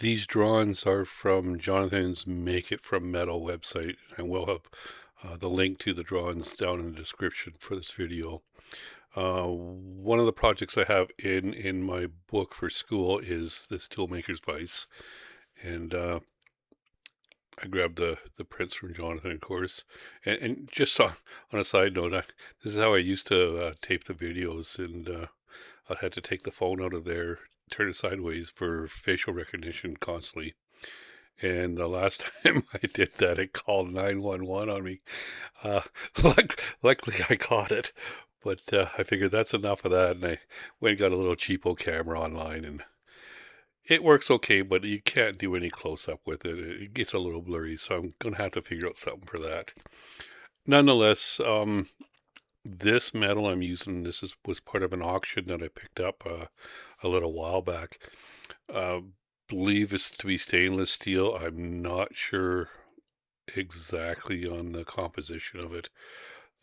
These drawings are from Jonathan's Make It From Metal website, and we'll have the link to the drawings down in the description for this video. One of the projects I have in my book for school is this Toolmakers vise, and I grabbed the prints from Jonathan, of course. And just on a side note, this is how I used to tape the videos, and I had to take the phone out of there, turn it sideways for facial recognition constantly. And the last time I did that, it called 911 on me. Uh, luckily, I caught it, but I figured that's enough of that, and I went and got a little cheapo camera online, and it works okay, but you can't do any close up with it. It gets a little blurry, so I'm gonna have to figure out something for that. Nonetheless, this metal I'm using, was part of an auction that I picked up a little while back. Uh, believe it's to be stainless steel. I'm not sure exactly on the composition of it,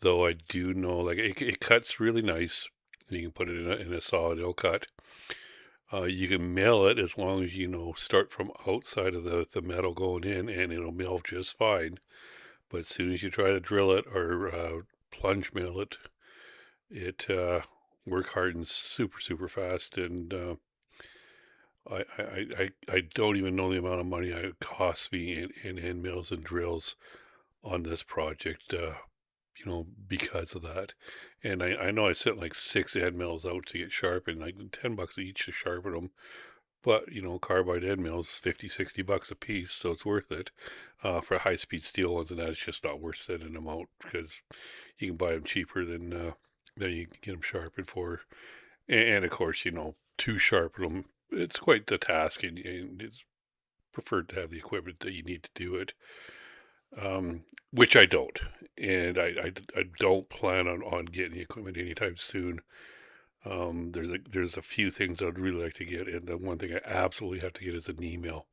though I do know like it cuts really nice. You can put it in a solid ill cut. You can mill it as long as you know start from outside of the metal going in, and it'll mill just fine. But as soon as you try to drill it or plunge mill it, it work hardens super fast, and I don't even know the amount of money it costs me in end mills and drills on this project, because of that. And I know I sent like 6 end mills out to get sharpened, like $10 each to sharpen them. But, carbide end mills, 50, $60 a piece, so it's worth it. For high-speed steel ones, and that, it's just not worth sending them out because you can buy them cheaper than you can get them sharpened for. And of course, to sharpen them, it's quite the task, and it's preferred to have the equipment that you need to do it, which I don't. And I don't plan on getting the equipment anytime soon. There's a few things I'd really like to get, and the one thing I absolutely have to get is an email.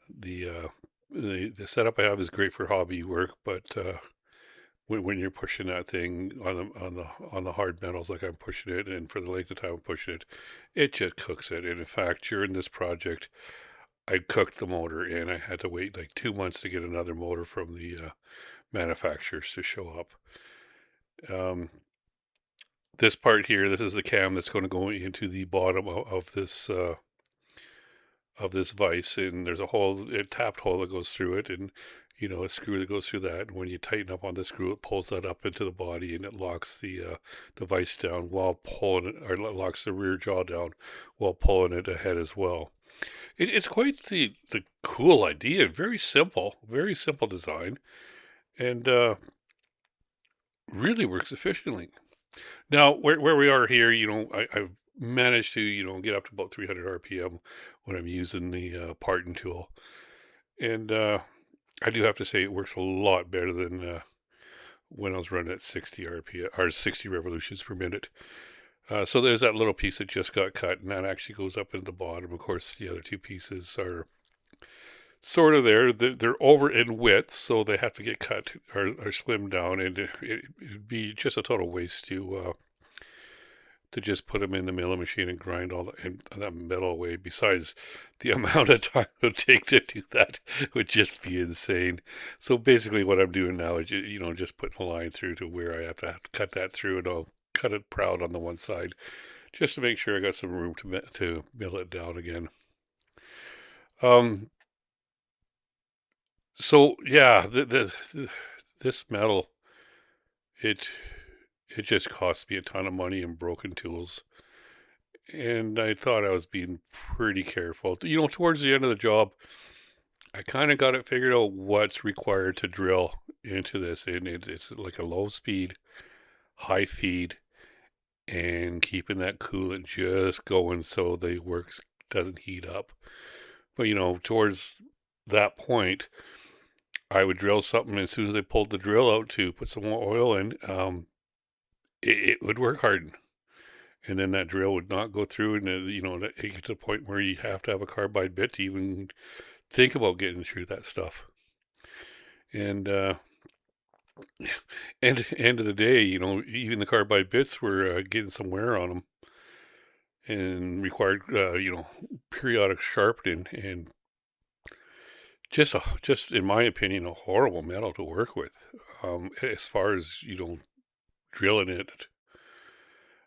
The the setup I have is great for hobby work, but when you're pushing that thing on the hard metals like I'm pushing it, and for the length of time I'm pushing it, it just cooks it. And in fact, during this project, I cooked the motor, and I had to wait like 2 months to get another motor from the manufacturers to show up. This part here, this is the cam that's going to go into the bottom of this vise, and there's a tapped hole that goes through it, and a screw that goes through that. And when you tighten up on the screw, it pulls that up into the body, and it locks the vise down while pulling it, or it locks the rear jaw down while pulling it ahead as well. It's quite the cool idea. Very simple design, and really works efficiently. Now, where we are here, I've managed to, get up to about 300 RPM when I'm using the parting tool. And I do have to say it works a lot better than when I was running at 60 RPM, or 60 revolutions per minute. So there's that little piece that just got cut, and that actually goes up into the bottom. Of course, the other two pieces are sort of there. They're over in width, so they have to get cut or slimmed down, and it'd be just a total waste to just put them in the milling machine and grind all that metal away. Besides, the amount of time it would take to do that would just be insane. So basically, what I'm doing now is just putting a line through to where I have to cut that through, and I'll cut it proud on the one side, just to make sure I got some room to mill it down again. Um, so yeah, this metal, it it just cost me a ton of money in broken tools, and I thought I was being pretty careful. Towards the end of the job, I kind of got it figured out what's required to drill into this, and it's like a low speed, high feed, and keeping that coolant just going so the works doesn't heat up. But towards that point, I would drill something, as soon as I pulled the drill out to put some more oil in, it would work hard. And then that drill would not go through, and it get to the point where you have to have a carbide bit to even think about getting through that stuff. And end of the day, even the carbide bits were getting some wear on them. and required, periodic sharpening, and just in my opinion, a horrible metal to work with. As far as, drilling it.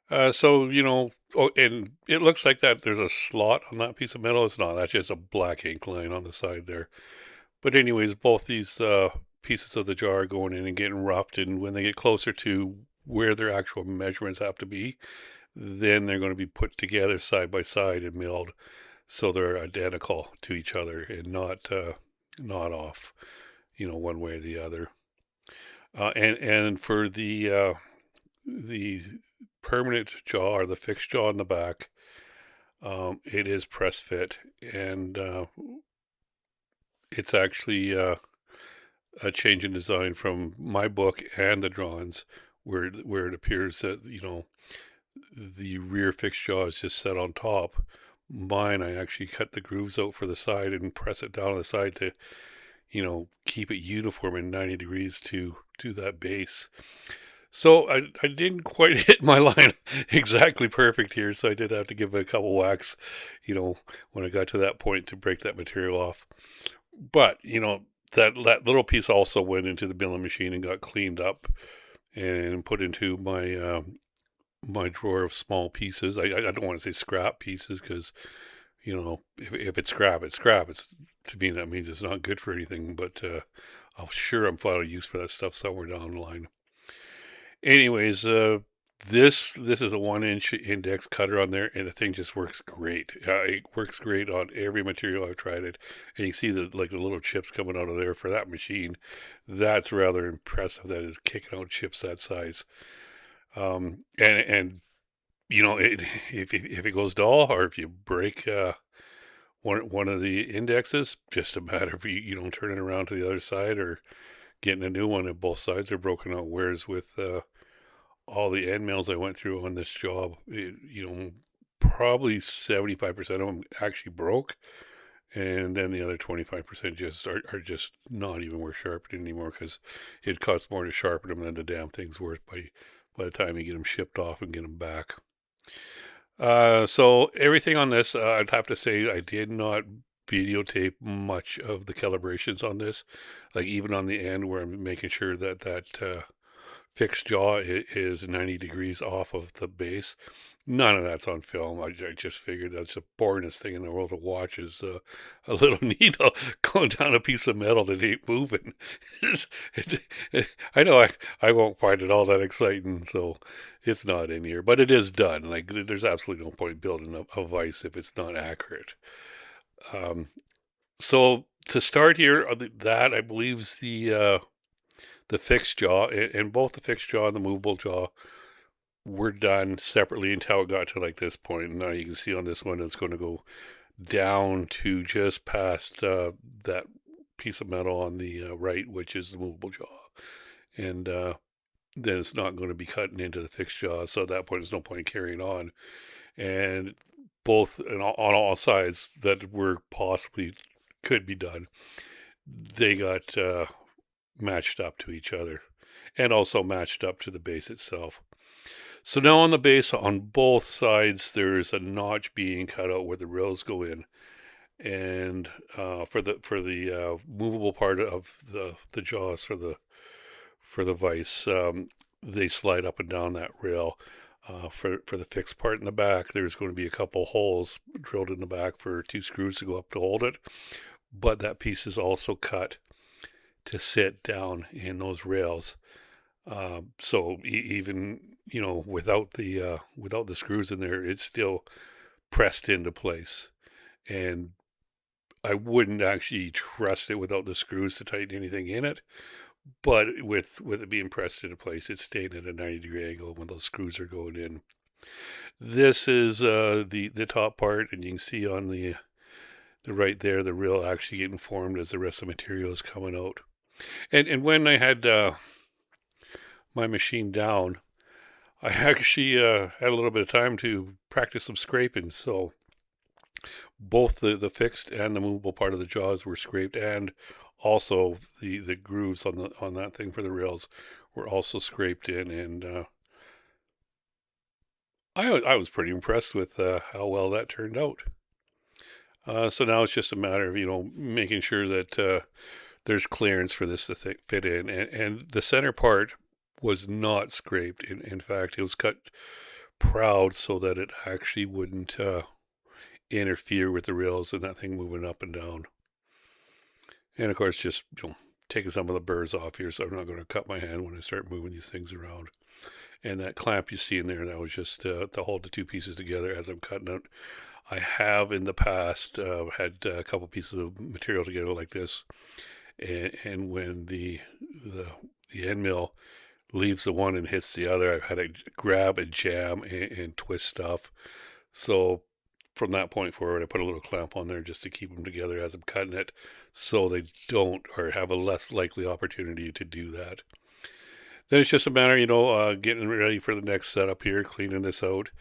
Oh, and it looks like that there's a slot on that piece of metal. It's not. That's just a black ink line on the side there. But anyways, both these pieces of the jar are going in and getting roughed, and when they get closer to where their actual measurements have to be, then they're going to be put together side by side and milled so they're identical to each other and not off, one way or the other. And for the permanent jaw or the fixed jaw in the back, it is press fit, and it's actually a change in design from my book and the drawings, where it appears that the rear fixed jaw is just set on top. Mine, I actually cut the grooves out for the side and press it down on the side to keep it uniform in 90 degrees to that base. So I didn't quite hit my line exactly perfect here, so I did have to give it a couple whacks, when I got to that point to break that material off. But, that little piece also went into the milling machine and got cleaned up and put into my drawer of small pieces. I don't want to say scrap pieces because, if it's scrap, it's scrap. It's, to me, that means it's not good for anything, but I'm finding use for that stuff somewhere down the line. Anyways, this is a 1-inch index cutter on there, and the thing just works great. It works great on every material I've tried it, and you see the little chips coming out of there for that machine. That's rather impressive. That is kicking out chips that size. And if it goes dull or if you break one of the indexes, just a matter of you don't turn it around to the other side or getting a new one, and both sides are broken out. Whereas with all the end mills I went through on this job, probably 75% of them actually broke, and then the other 25% just are just not even worth sharpening anymore because it costs more to sharpen them than the damn thing's worth by the time you get them shipped off and get them back. So everything on this, I'd have to say I did not videotape much of the calibrations on this, like even on the end where I'm making sure that fixed jaw is 90 degrees off of the base. None of that's on film. I just figured that's the boringest thing in the world to watch is a little needle going down a piece of metal that ain't moving. I know I won't find it all that exciting, so it's not in here. But it is done. Like, there's absolutely no point building a vise if it's not accurate. So to start here, that I believe is the fixed jaw, and both the fixed jaw and the movable jaw were done separately until it got to like this point. Now you can see on this one it's going to go down to just past that piece of metal on the right, which is the movable jaw. And then it's not going to be cutting into the fixed jaw. So at that point, there's no point carrying on. And both on all sides that were possibly could be done, they got matched up to each other and also matched up to the base itself. So now on the base on both sides, there's a notch being cut out where the rails go in, and for the movable part of the jaws for the vise, they slide up and down that rail. For the fixed part in the back, there's going to be a couple holes drilled in the back for 2 screws to go up to hold it, but that piece is also cut to sit down in those rails. So even without the screws in there, it's still pressed into place. And I wouldn't actually trust it without the screws to tighten anything in it. But with it being pressed into place, it's staying at a 90-degree angle when those screws are going in. This is the top part, and you can see on the right there, the rail actually getting formed as the rest of the material is coming out. And when I had my machine down, I actually had a little bit of time to practice some scraping. So both the fixed and the movable part of the jaws were scraped, and also the grooves on that thing for the rails were also scraped in. And I was pretty impressed with how well that turned out. So now it's just a matter of, making sure that there's clearance for this to fit in. And the center part was not scraped. In fact, it was cut proud so that it actually wouldn't interfere with the rails and that thing moving up and down. And of course, just, taking some of the burrs off here so I'm not going to cut my hand when I start moving these things around. And that clamp you see in there, that was just to hold the two pieces together as I'm cutting it. I have in the past had a couple pieces of material together like this, and when the end mill leaves the one and hits the other, I've had to grab and jam and twist stuff. So from that point forward, I put a little clamp on there just to keep them together as I'm cutting it, so they don't or have a less likely opportunity to do that. Then it's just a matter, getting ready for the next setup here, cleaning this out,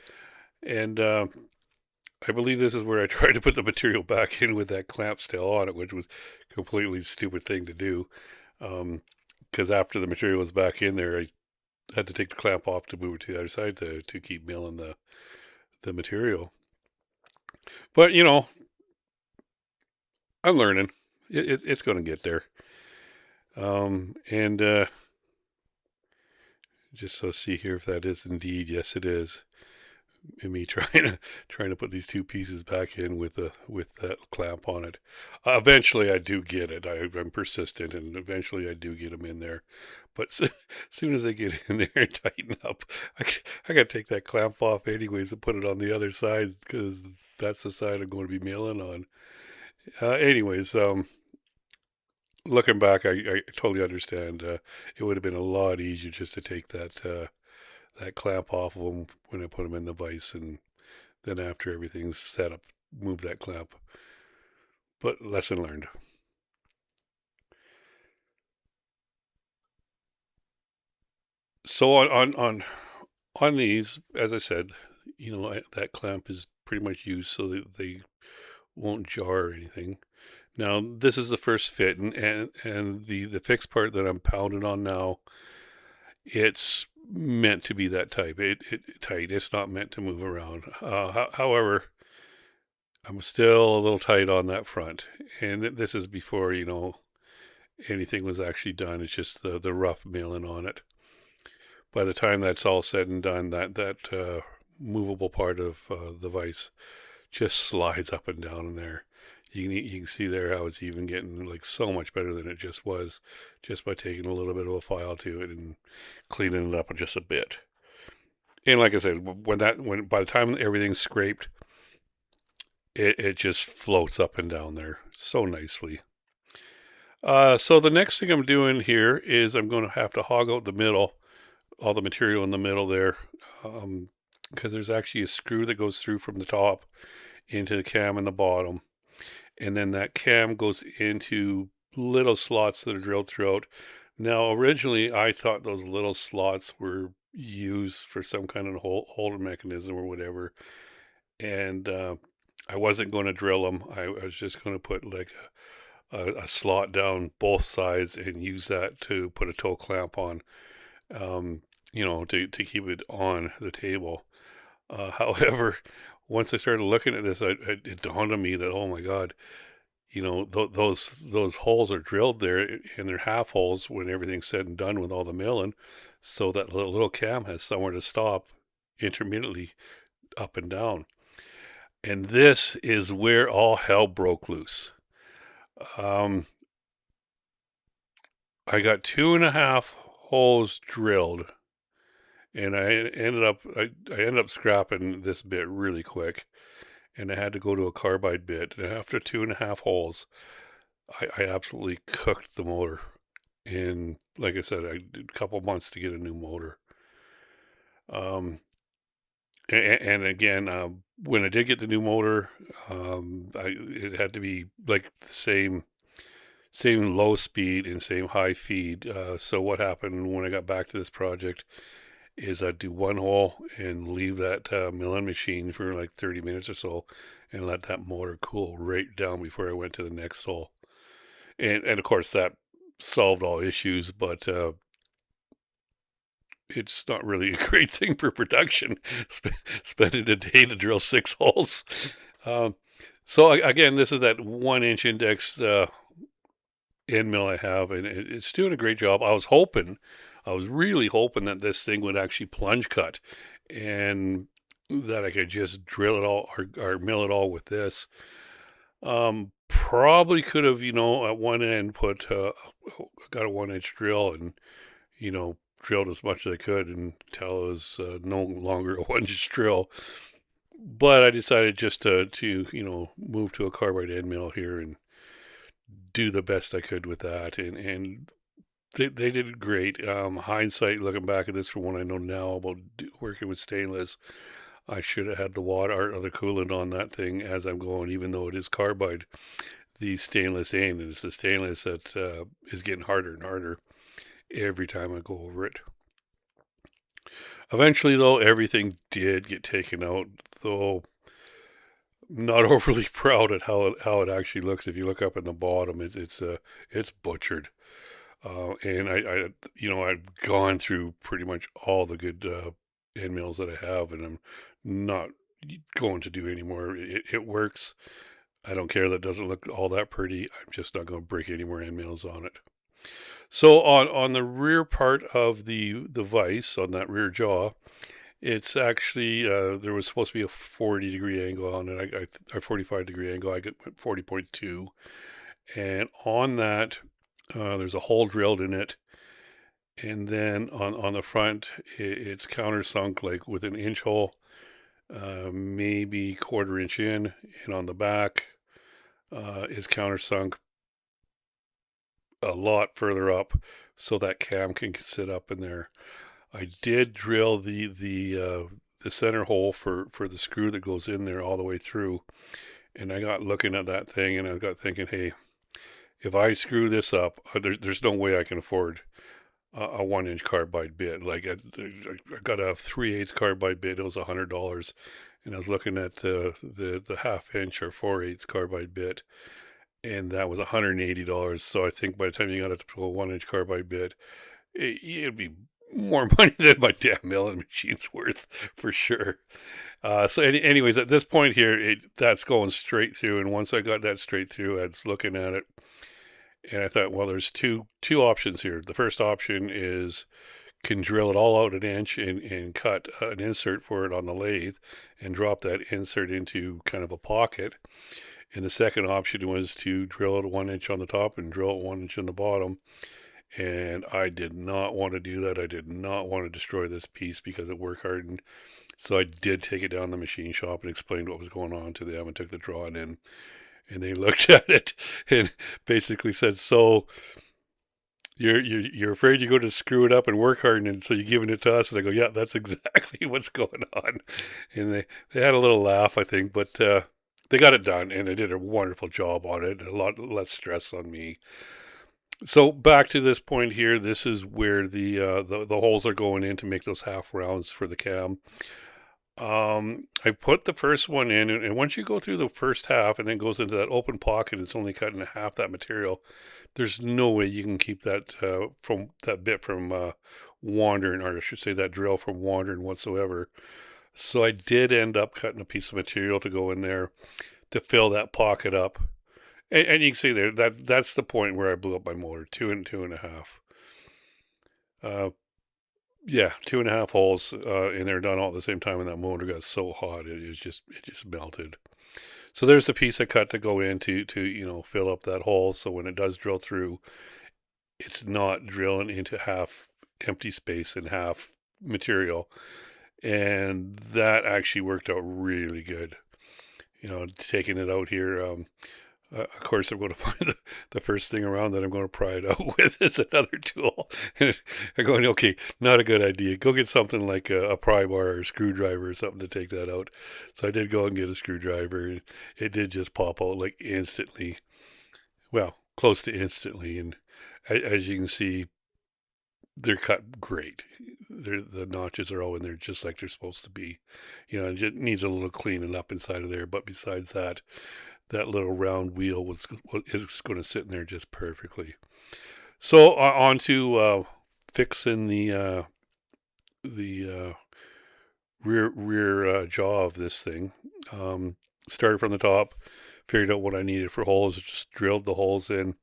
and I believe this is where I tried to put the material back in with that clamp still on it, which was a completely stupid thing to do. Because after the material was back in there, I had to take the clamp off to move it to the other side to keep milling the material. But, I'm learning. It's going to get there. And just so see here if that is indeed, yes, it is. And me trying to put these two pieces back in with that clamp on it. Eventually, I do get it. I'm persistent, and eventually, I do get them in there. But as soon as I get in there and tighten up, I got to take that clamp off anyways and put it on the other side because that's the side I'm going to be milling on. Anyways, looking back, I totally understand. It would have been a lot easier just to take that clamp off of them when I put them in the vise, and then after everything's set up, move that clamp. But lesson learned. So on these, as I said, that clamp is pretty much used so that they won't jar or anything. Now this is the first fit, and the fixed part that I'm pounding on now, it's meant to be that type. It tight. It's not meant to move around. However, I'm still a little tight on that front, and this is before anything was actually done. It's just the rough milling on it. By the time that's all said and done, that movable part of the vise just slides up and down in there. You can see there how it's even getting like so much better than it just was, just by taking a little bit of a file to it and cleaning it up just a bit. And like I said, when by the time everything's scraped, it just floats up and down there so nicely. So the next thing I'm doing here is I'm going to have to hog out the middle, all the material in the middle there, because there's actually a screw that goes through from the top into the cam in the bottom, and then that cam goes into little slots that are drilled throughout. Now, originally, I thought those little slots were used for some kind of holder mechanism or whatever, and I wasn't going to drill them. I was just going to put like a slot down both sides and use that to put a toe clamp on, to keep it on the table. However, once I started looking at this, it dawned on me that, oh my God, those holes are drilled there, and they're half holes when everything's said and done with all the milling, so that little cam has somewhere to stop intermittently up and down. And this is where all hell broke loose. Um, I got 2.5 holes drilled, and I ended up scrapping this bit really quick, and I had to go to a carbide bit. And after 2.5 holes, I absolutely cooked the motor. And like I said, I did a couple months to get a new motor. And again, when I did get the new motor, it had to be like the same low speed and same high feed. So what happened when I got back to this project is I'd do one hole and leave that milling machine for like 30 minutes or so, and let that motor cool right down before I went to the next hole. And of course that solved all issues, but it's not really a great thing for production, spending a day to drill 6 holes. Um, so again, this is that 1 inch index end mill I have, and it's doing a great job. I was really hoping that this thing would actually plunge cut, and that I could just drill it all or mill it all with this. Probably could have, at one end got a 1 inch drill and, drilled as much as I could until it was no longer a 1 inch drill. But I decided just to move to a carbide end mill here and do the best I could with that. And they did great. Hindsight, looking back at this from what I know now about working with stainless, I should have had the water or the coolant on that thing as I'm going, even though it is carbide. The stainless ain't, and it's the stainless that is getting harder and harder every time I go over it. Eventually, though, everything did get taken out, though not overly proud at how it actually looks. If you look up in the bottom, it's butchered. And I've gone through pretty much all the good end mills that I have, and I'm not going to do anymore. It works. I don't care that it doesn't look all that pretty. I'm just not going to break any more end mills on it. So on the rear part of the vise, on that rear jaw, it's actually there was supposed to be a 40-degree angle on it. A 45-degree angle. I got 40.2, and on that there's a hole drilled in it, and then on the front it's countersunk like with an inch hole, maybe quarter inch in, and on the back is countersunk a lot further up so that cam can sit up in there. I did drill the center hole for the screw that goes in there all the way through, and I got looking at that thing and I got thinking, hey, if I screw this up, there's no way I can afford a 1 inch carbide bit. Like I got a 3/8 carbide bit. It was $100, and I was looking at the half inch or 4/8 carbide bit, and that was $180. So I think by the time you got it to a 1 inch carbide bit, it'd be more money than my damn milling machine's worth for sure. Anyways, at this point here, that's going straight through. And once I got that straight through, I was looking at it, and I thought, well, there's two options here. The first option is can drill it all out an inch and cut an insert for it on the lathe and drop that insert into kind of a pocket. And the second option was to drill it 1 inch on the top and drill it 1 inch on the bottom. And I did not want to do that. I did not want to destroy this piece because it work hardened. So I did take it down to the machine shop and explained what was going on to them and took the drawing in. And they looked at it and basically said, "So you're afraid you're going to screw it up and work harden, and so you're giving it to us?" And I go, "Yeah, that's exactly what's going on." And they had a little laugh, I think, but they got it done, and they did a wonderful job on it. A lot less stress on me. So back to this point here, this is where the holes are going in to make those half rounds for the cam. I put the first one in, and once you go through the first half and then goes into that open pocket, it's only cutting half that material. There's no way you can keep that from that bit from wandering, or I should say that drill from wandering whatsoever. So I did end up cutting a piece of material to go in there to fill that pocket up. And you can see there that's the point where I blew up my motor, two and a half. Yeah, 2.5 holes in there done all at the same time, and that motor got so hot it just melted. So there's the piece I cut to go in to fill up that hole. So when it does drill through, it's not drilling into half empty space and half material, and that actually worked out really good. Taking it out here. Of course, I'm going to find the first thing around that I'm going to pry it out with is another tool. And I'm going, okay, not a good idea. Go get something like a pry bar or a screwdriver or something to take that out. So I did go and get a screwdriver, and it did just pop out like instantly. Well, close to instantly. And as you can see, they're cut great. The notches are all in there just like they're supposed to be. It just needs a little cleaning up inside of there. But besides that, that little round wheel is going to sit in there just perfectly. So on to fixing the rear jaw of this thing. Started from the top, figured out what I needed for holes, just drilled the holes in.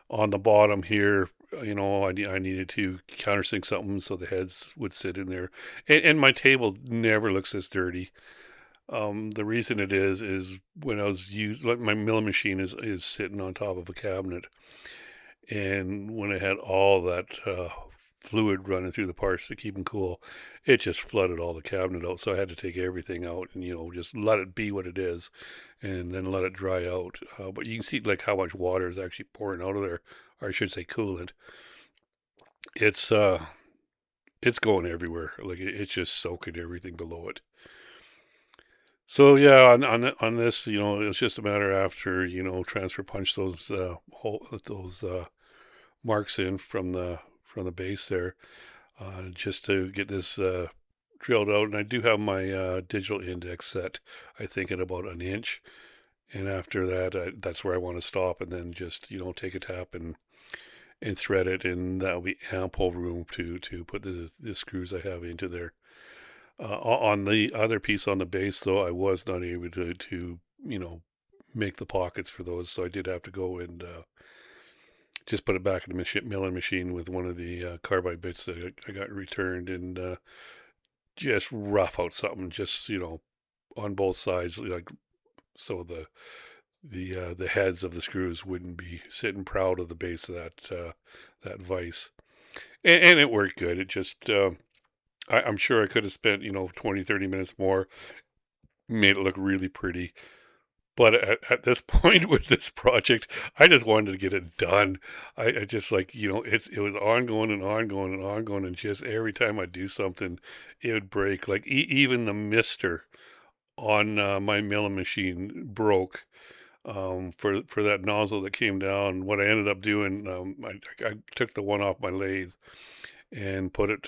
On the bottom here, I needed to countersink something so the heads would sit in there. And my table never looks this dirty. The reason it is when I was like my milling machine is sitting on top of a cabinet, and when I had all that fluid running through the parts to keep them cool, it just flooded all the cabinet out. So I had to take everything out and just let it be what it is, and then let it dry out. But you can see like how much water is actually pouring out of there, or I should say coolant. It's it's going everywhere. Like it's just soaking everything below it. So yeah, on this, it was just a matter after transfer punch those marks in from the base there, just to get this drilled out. And I do have my digital index set, I think, at about an inch. And after that, that's where I want to stop, and then just take a tap and thread it, and that'll be ample room to put the screws I have into there. On the other piece on the base, though, I was not able to make the pockets for those, so I did have to go and just put it back in the milling machine with one of the carbide bits that I got returned, and just rough out something, just on both sides, like so the heads of the screws wouldn't be sitting proud of the base of that vise, and it worked good. It just I'm sure I could have spent 20, 30 minutes more, made it look really pretty. But at this point with this project, I just wanted to get it done. I just like, it was ongoing and ongoing and ongoing. And just every time I do something, it would break. Like even the mister on my milling machine broke for that nozzle that came down. What I ended up doing, I took the one off my lathe and put it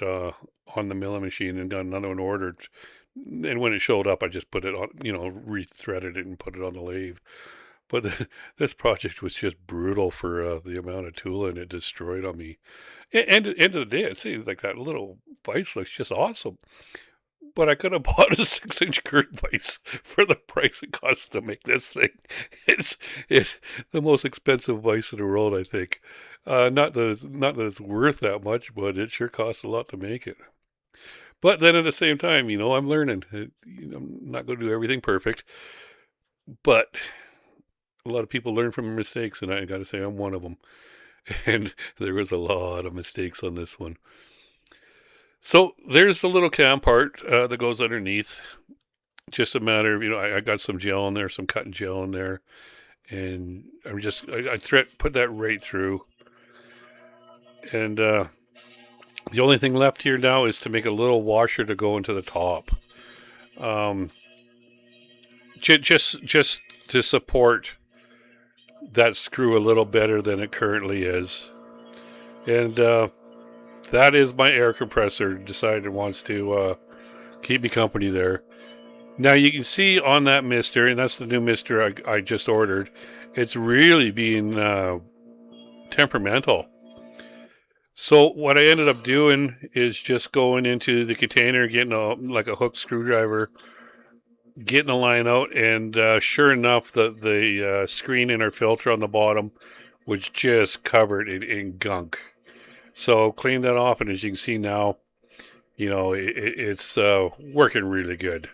on the milling machine and got another one ordered. And when it showed up, I just put it on, rethreaded it and put it on the lathe. But this project was just brutal for the amount of tooling it destroyed on me. And at the end of the day, it seems like that little vise looks just awesome. But I could have bought a 6-inch girth vise for the price it costs to make this thing. It's the most expensive vise in the world, I think. Not that it's worth that much, but it sure costs a lot to make it. But then at the same time, I'm learning. I'm not going to do everything perfect, but a lot of people learn from mistakes, and I got to say I'm one of them. And there was a lot of mistakes on this one. So there's a little cam part that goes underneath. Just a matter of, I got some gel in there, some cotton gel in there, and I put that right through. And the only thing left here now is to make a little washer to go into the top. Just to support that screw a little better than it currently is. And that is my air compressor. Decided it wants to keep me company there. Now you can see on that mister, and that's the new mister I just ordered, it's really being temperamental. So what I ended up doing is just going into the container, getting a hook screwdriver, getting the line out, and sure enough, the screen inner filter on the bottom was just covered in gunk. So cleaned that off, and as you can see now, it's working really good.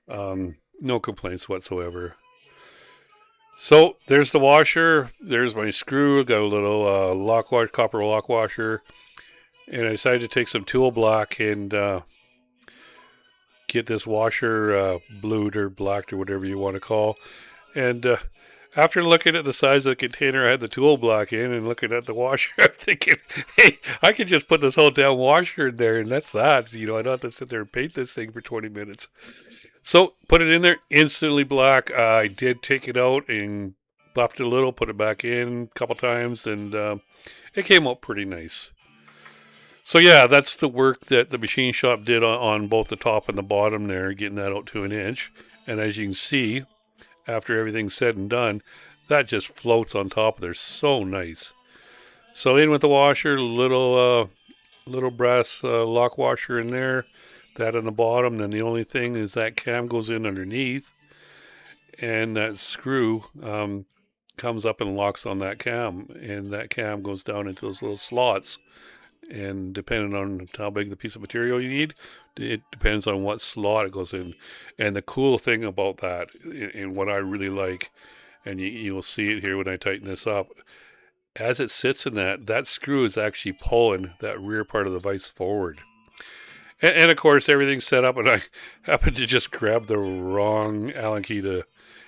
No complaints whatsoever. So there's the washer. There's my screw. Got a little copper lock washer, and I decided to take some tool black and get this washer blued or blacked or whatever you want to call. And after looking at the size of the container I had the tool block in and looking at the washer, I'm thinking, hey, I could just put this whole damn washer in there and that's that. I don't have to sit there and paint this thing for 20 minutes. So put it in there, instantly black. I did take it out and buffed it a little, put it back in a couple times, and it came out pretty nice. So yeah, that's the work that the machine shop did on both the top and the bottom there, getting that out to an inch. And as you can see, after everything's said and done, that just floats on top of there. So nice. So in with the washer, little little brass lock washer in there, that on the bottom. Then the only thing is that cam goes in underneath, and that screw comes up and locks on that cam, and that cam goes down into those little slots. And depending on how big the piece of material you need, it depends on what slot it goes in. And the cool thing about that, and what I really like, and you'll see it here when I tighten this up, as it sits in that screw is actually pulling that rear part of the vise forward. And of course, everything's set up, and I happened to just grab the wrong Allen key to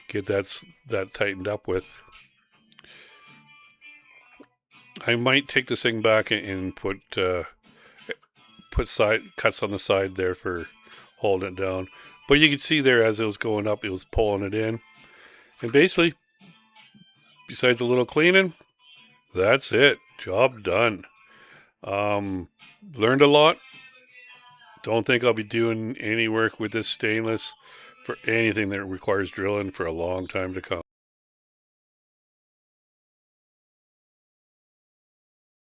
get that tightened up with. I might take this thing back and put side cuts on the side there for holding it down. But you can see there as it was going up, it was pulling it in. And basically, besides a little cleaning, that's it. Job done. Learned a lot. Don't think I'll be doing any work with this stainless for anything that requires drilling for a long time to come.